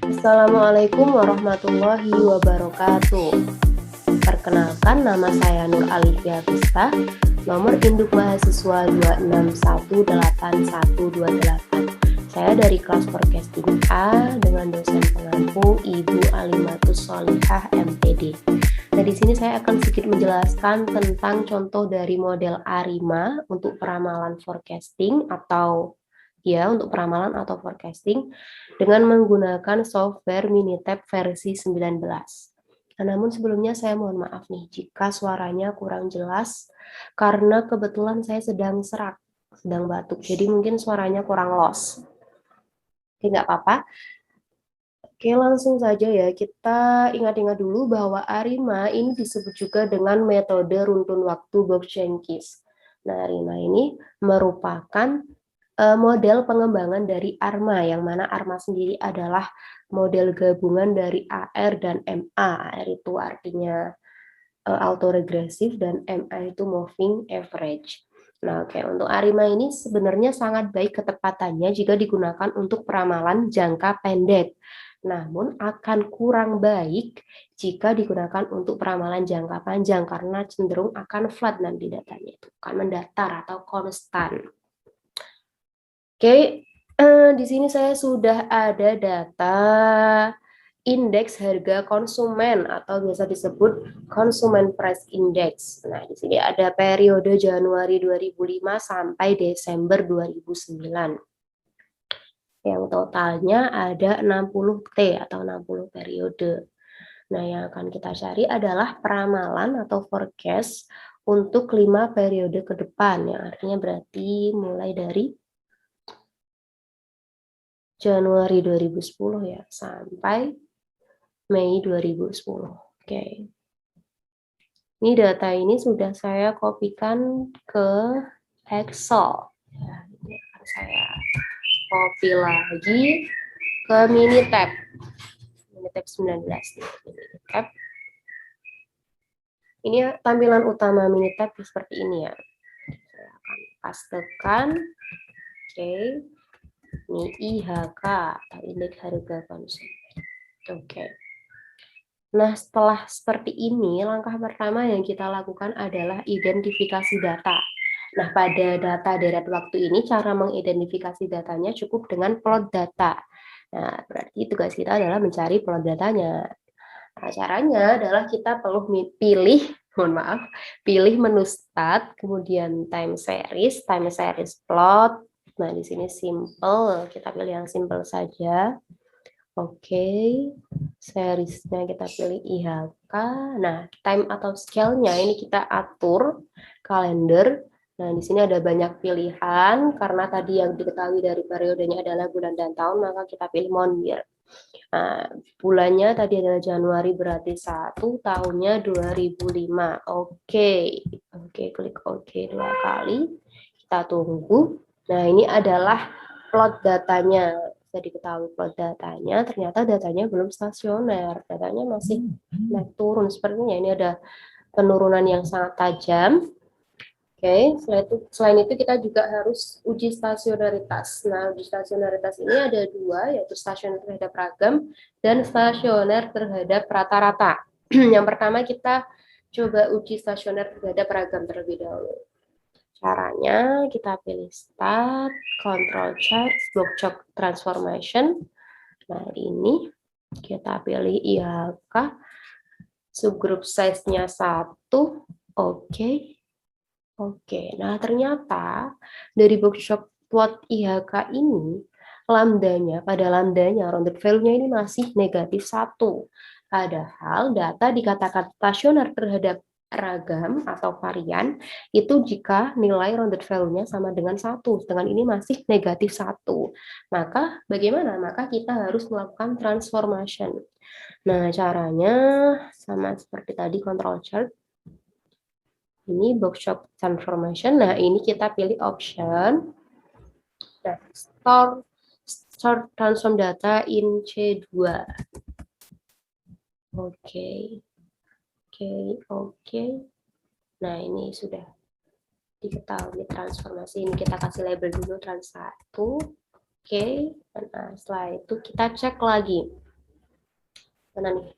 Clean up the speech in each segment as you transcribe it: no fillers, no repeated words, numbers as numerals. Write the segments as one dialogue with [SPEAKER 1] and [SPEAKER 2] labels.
[SPEAKER 1] Assalamualaikum warahmatullahi wabarakatuh. Perkenalkan, nama saya Nur Alifia Vista, nomor induk mahasiswa 2618128. Saya dari kelas forecasting A dengan dosen pengampu Ibu Alimatus Solihah MPD. Nah, di sini saya akan sedikit menjelaskan tentang contoh dari model ARIMA untuk peramalan forecasting untuk peramalan atau forecasting dengan menggunakan software Minitab versi 19. Nah, namun sebelumnya saya mohon maaf nih jika suaranya kurang jelas karena kebetulan saya sedang serak, sedang batuk, jadi mungkin suaranya kurang los. Oke, nggak apa-apa. Oke, langsung saja ya. Kita ingat-ingat dulu bahwa ARIMA ini disebut juga dengan metode runtun waktu Bob-Jenkins. Nah, ARIMA ini merupakan model pengembangan dari ARMA, yang mana ARMA sendiri adalah model gabungan dari AR dan MA. AR itu artinya autoregresif dan MA itu moving average. Nah, oke, untuk ARIMA ini sebenarnya sangat baik ketepatannya jika digunakan untuk peramalan jangka pendek. Namun akan kurang baik jika digunakan untuk peramalan jangka panjang karena cenderung akan flat nanti datanya itu, akan mendatar atau konstan. Oke, di sini saya sudah ada data indeks harga konsumen atau biasa disebut Consumer Price Index. Nah, di sini ada periode Januari 2005 sampai Desember 2009. Yang totalnya ada 60 T atau 60 periode. Nah, yang akan kita cari adalah peramalan atau forecast untuk 5 periode ke depan, yang artinya berarti mulai dari Januari 2010 ya, sampai Mei 2010. Oke. Ini data ini sudah saya kopikan ke Excel. Ya, ini akan saya copy lagi ke Minitab. Minitab 19. Minitab. Ini tampilan utama Minitab seperti ini ya. Saya akan pastekan. Oke. Ini IHK atau indeks harga konsumen. Oke. Nah, setelah seperti ini, langkah pertama yang kita lakukan adalah identifikasi data. Nah, pada data deret waktu ini, cara mengidentifikasi datanya cukup dengan plot data. Nah, berarti tugas kita adalah mencari plot datanya. Nah, caranya adalah kita perlu pilih menu start, kemudian time series plot. Nah, di sini simple, kita pilih yang simple saja. Oke, seriesnya kita pilih IHK. Nah, time atau scale-nya ini kita atur kalender. Nah, di sini ada banyak pilihan karena tadi yang diketahui dari periodenya adalah bulan dan tahun, maka kita pilih month year. Nah, bulannya tadi adalah Januari, berarti 1, tahunnya 2005. Oke, klik oke 2 kali. Kita tunggu. Nah, ini adalah plot datanya. Bisa diketahui plot datanya, ternyata datanya belum stasioner, datanya masih naik turun sepertinya. Ini ada penurunan yang sangat tajam. Oke, selain itu kita juga harus uji stasionaritas. Nah, uji stasionaritas ini ada dua, yaitu stasioner terhadap ragam dan stasioner terhadap rata-rata. Yang pertama kita coba uji stasioner terhadap ragam terlebih dahulu. Caranya kita pilih Start, Control Chart, Block Chart Transformation. Nah, ini kita pilih IHK, subgroup size-nya 1, oke. Nah ternyata dari bookshop plot IHK ini, pada lambdanya, rounded value-nya ini masih negatif 1. Padahal data dikatakan stasioner terhadap ragam atau varian itu jika nilai rounded value-nya sama dengan 1, sedangkan ini masih negatif 1. Maka bagaimana? Maka kita harus melakukan transformation. Nah, caranya sama seperti tadi control chart. Ini bookshop transformation. Nah, ini kita pilih option. Nah, start transform data in C2. Oke. Nah, ini sudah diketahui transformasi. Ini kita kasih label dulu trans 1. Oke. Nah, setelah itu kita cek lagi. Mana nih?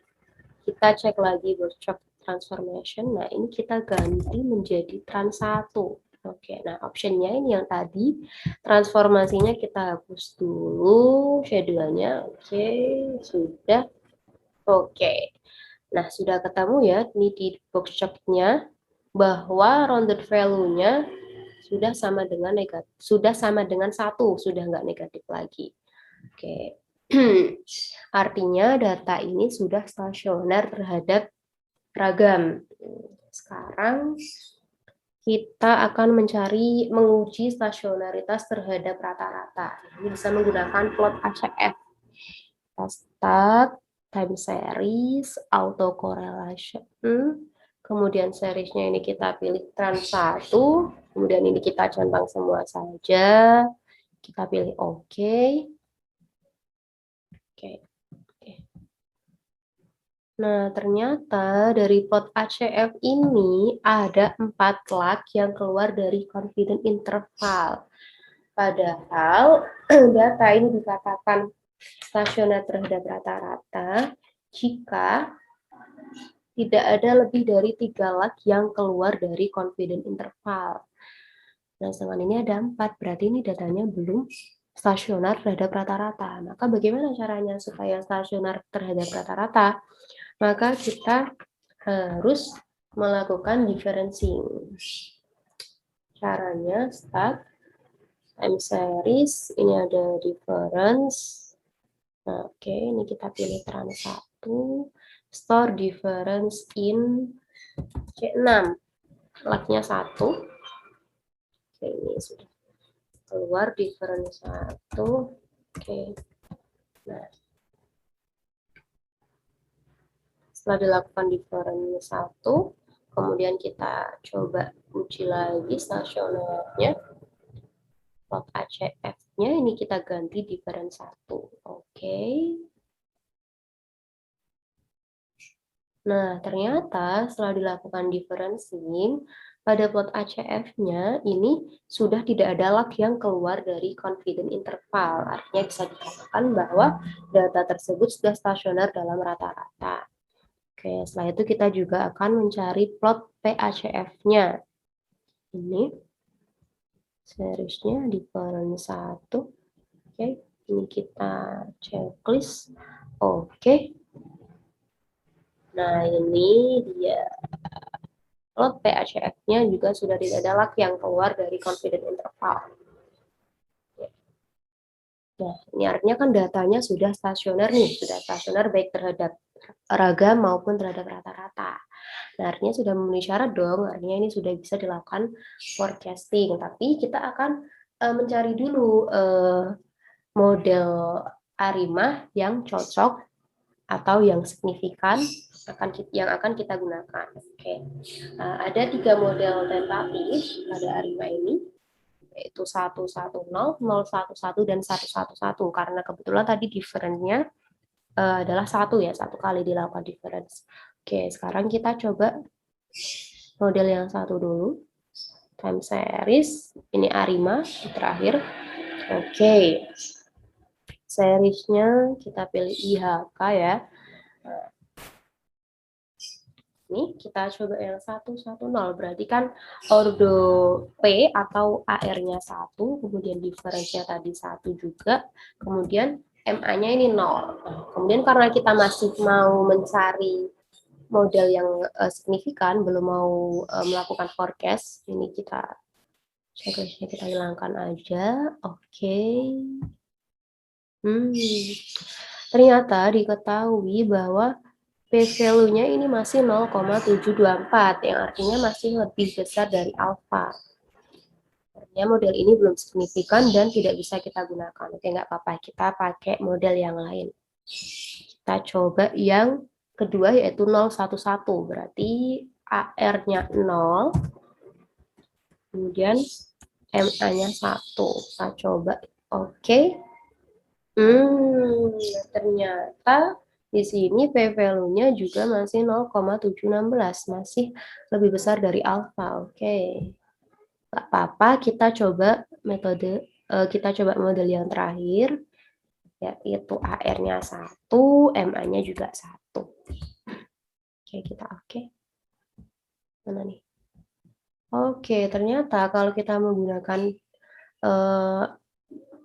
[SPEAKER 1] Kita cek lagi workshop transformation. Nah, ini kita ganti menjadi trans 1. Oke, nah optionnya ini yang tadi. Transformasinya kita hapus dulu. Schedule-nya. Oke, sudah. Oke. Nah, sudah ketemu ya ini di workshop-nya bahwa rounded value-nya sudah sama dengan negatif, sudah sama dengan 1, sudah nggak negatif lagi. Oke. Artinya data ini sudah stasioner terhadap ragam. Sekarang kita akan menguji stasionaritas terhadap rata-rata. Ini bisa menggunakan plot ACF. Kita start, time series, auto correlation. Kemudian seriesnya ini kita pilih trans 1. Kemudian ini kita centang semua saja. Kita pilih OK. Oke. Nah, ternyata dari plot ACF ini ada 4 lag yang keluar dari confidence interval. Padahal data ini dikatakan stasioner terhadap rata-rata jika tidak ada lebih dari 3 lag yang keluar dari confidence interval. Nah, sedangkan ini ada 4, berarti ini datanya belum stasioner terhadap rata-rata. Maka bagaimana caranya supaya stasioner terhadap rata-rata? Maka kita harus melakukan differencing. Caranya start, time series, ini ada difference. Nah, oke, ini kita pilih trans 1, store difference in C6, lagnya 1. Oke, ini sudah keluar difference 1. Oke, nah setelah dilakukan difference 1, kemudian kita coba uji lagi stasionernya. Plot ACF-nya ini kita ganti difference 1. Oke. Nah, ternyata setelah dilakukan differencing, pada plot ACF-nya ini sudah tidak ada lag yang keluar dari confidence interval. Artinya bisa dikatakan bahwa data tersebut sudah stasioner dalam rata-rata. Oke, setelah itu kita juga akan mencari plot PACF-nya. Ini seriesnya difference 1. Oke, ini kita checklist. Oke. Nah, ini dia. Plot PACF-nya juga sudah tidak ada lag yang keluar dari confidence interval. Nah, ini artinya kan datanya sudah stasioner nih, sudah stasioner baik terhadap ragam maupun terhadap rata-rata. Nah, artinya sudah memenuhi syarat dong, artinya ini sudah bisa dilakukan forecasting. Tapi kita akan mencari dulu model ARIMA yang cocok atau yang signifikan yang akan kita gunakan. Oke. Ada 3 model tentatif pada ARIMA ini, yaitu 110, 011, dan 111. Karena kebetulan tadi difference-nya adalah 1 ya, 1 kali dilakukan difference. Oke, sekarang kita coba model yang 1 dulu. Time series, ini ARIMA terakhir. Oke. Seriesnya kita pilih IHK ya. Ini kita coba yang 110, berarti kan ordo P atau AR-nya 1, kemudian difference-nya tadi 1 juga, kemudian MA-nya ini 0. Kemudian karena kita masih mau mencari model yang signifikan, belum mau melakukan forecast, ini kita checklist-nya kita hilangkan aja. Oke. Ternyata diketahui bahwa P-value-nya ini masih 0,724, yang artinya masih lebih besar dari alfa. Artinya model ini belum signifikan dan tidak bisa kita gunakan. Oke, nggak apa-apa, kita pakai model yang lain. Kita coba yang kedua, yaitu 011, berarti AR-nya 0, kemudian MA-nya 1. Kita coba, oke. Ternyata di sini P-value-nya juga masih 0,716, masih lebih besar dari alfa. Oke. Nggak apa-apa, kita coba model yang terakhir, yaitu AR-nya 1, MA-nya juga 1. Oke, kita oke. Mana nih? Oke, ternyata kalau kita menggunakan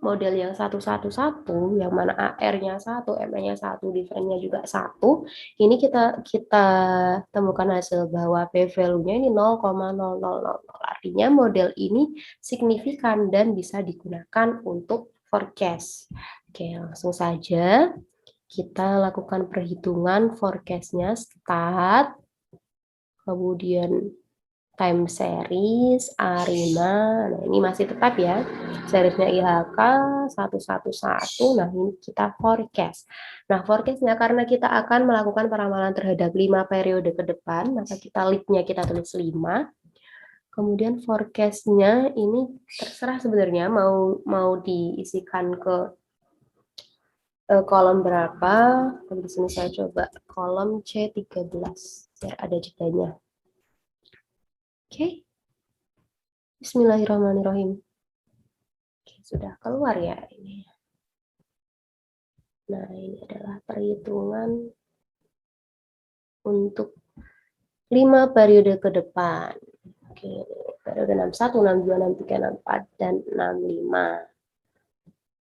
[SPEAKER 1] model yang 111, yang mana AR-nya 1, MA-nya 1, difference-nya juga 1, ini kita temukan hasil bahwa p-value-nya ini 0,0000. Artinya model ini signifikan dan bisa digunakan untuk forecast. Oke, langsung saja kita lakukan perhitungan forecast-nya, start, kemudian time series, A5, nah ini masih tetap ya, seriesnya IHK 111, nah ini kita forecast. Nah forecastnya karena kita akan melakukan peramalan terhadap 5 periode ke depan, maka kita lead-nya kita tulis 5, kemudian forecastnya ini terserah sebenarnya mau diisikan ke kolom berapa, di sini saya coba kolom C13, biar ada jedanya. Oke. Bismillahirrahmanirrahim. Oke, sudah keluar ya ini. Nah, ini adalah perhitungan untuk 5 periode ke depan. Oke, periode 61, 62, 63, 64, dan 65.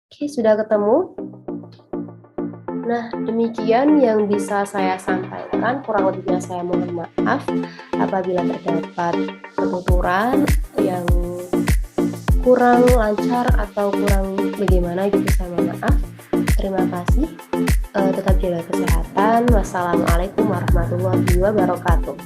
[SPEAKER 1] Oke, sudah ketemu? Nah, demikian yang bisa saya sampaikan. Kurang lebihnya saya mohon maaf apabila terdapat penuturan yang kurang lancar atau kurang bagaimana gitu, saya mohon maaf. Terima kasih. Tetap jaga kesehatan. Wassalamualaikum warahmatullahi wabarakatuh.